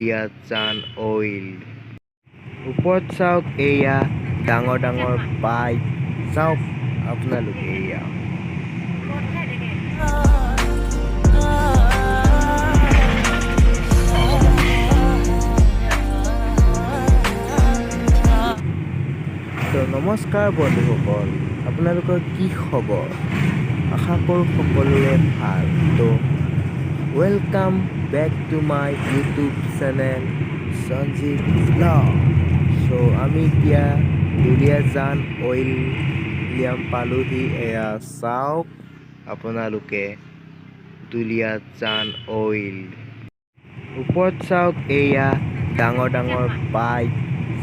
ইয়াচান oil ওপৰত চাওক এয়া ডাঙৰ ডাঙৰ পাইপ চাওক আপোনালোকে এয়া তো নমস্কাৰ বন্ধুসকল আপোনালোকৰ কি খবৰ আশা কৰোঁ সকলোৰে ভাল তো welcome back to my YouTube channel Sanjeev blog চ' আমি এতিয়া দুলীয়াজান অইল লিয়াম পালোহি এয়া চাওক আপোনালোকে দুলীয়াজান অইল ওপৰত চাওক এয়া ডাঙৰ ডাঙৰ পাইপ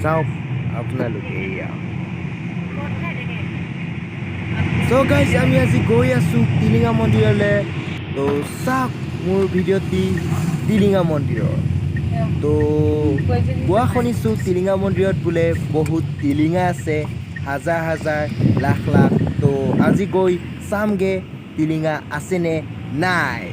চাওক আপোনালোকে এয়া চ' গাইজ আমি আজি গৈ আছোঁ টিলিঙা মন্দিৰলৈ তো চাওক মোৰ ভিডিঅ'টি টিলিঙা মন্দিৰৰ তো কোৱা শুনিছোঁ টিলিঙা মন্দিৰত বোলে বহুত টিলিঙা আছে হাজাৰ হাজাৰ লাখ লাখ তো আজি গৈ চামগৈ টিলিঙা আছেনে নাই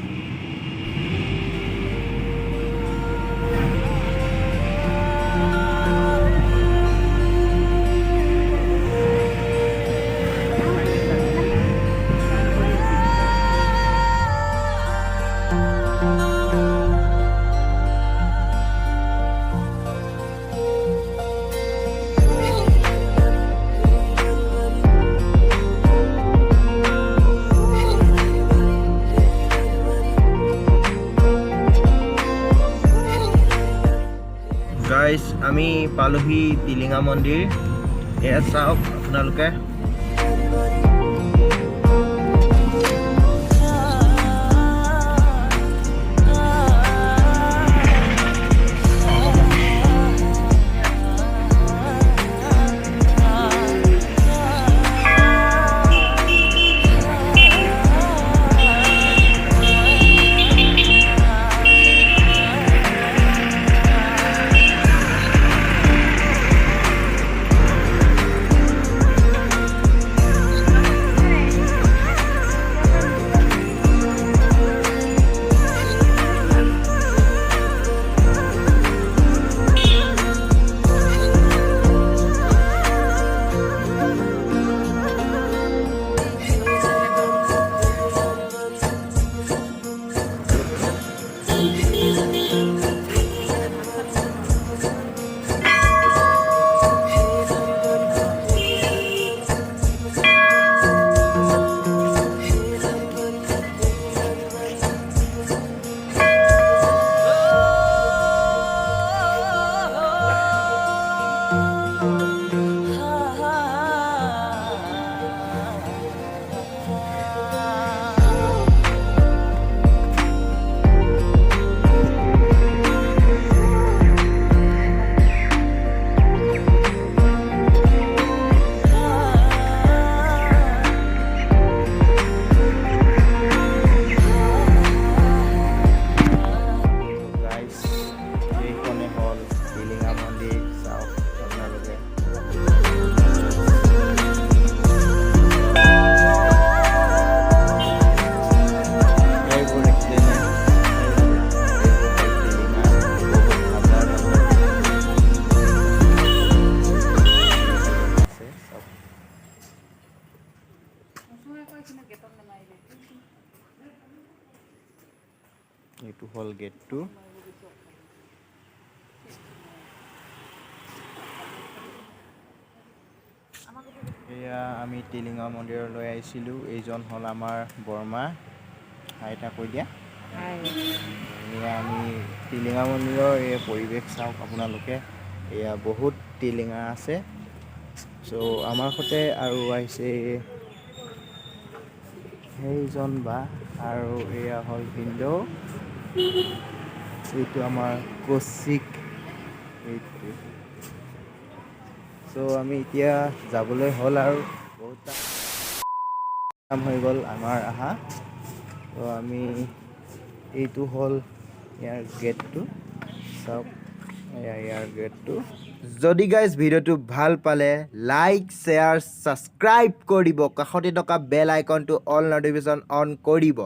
গাইজ আমি পালোহি টিলিঙা মন্দিৰ এয়া চাওক আপোনালোকে এইটো হ'ল গেটটো এয়া আমি টিলিঙা মন্দিৰলৈ আহিছিলোঁ এইজন হ'ল আমাৰ বৰমা আইতা কৈ দিয়া এয়া আমি টিলিঙা মন্দিৰৰ এই পৰিৱেশ চাওক আপোনালোকে এয়া বহুত টিলিঙা আছে চ' আমাৰ সৈতে আৰু আহিছে সেইজন বা আৰু এয়া হ'ল ভিনদেউ এইটো আমাৰ কৌশিক এইটো চ' আমি এতিয়া যাবলৈ হ'ল আৰু বহুত কাম হৈ গ'ল আমাৰ আহা তো আমি এইটো হ'ল ইয়াৰ গেটটো চাওক ইয়াৰ গেটটো যদি গাইজ ভিডিঅ'টো ভাল পালে লাইক শ্বেয়াৰ ছাবস্ক্ৰাইব কৰিব কাষতে থকা বেল আইকনটো অল নটিফিকেশ্যন অন কৰিব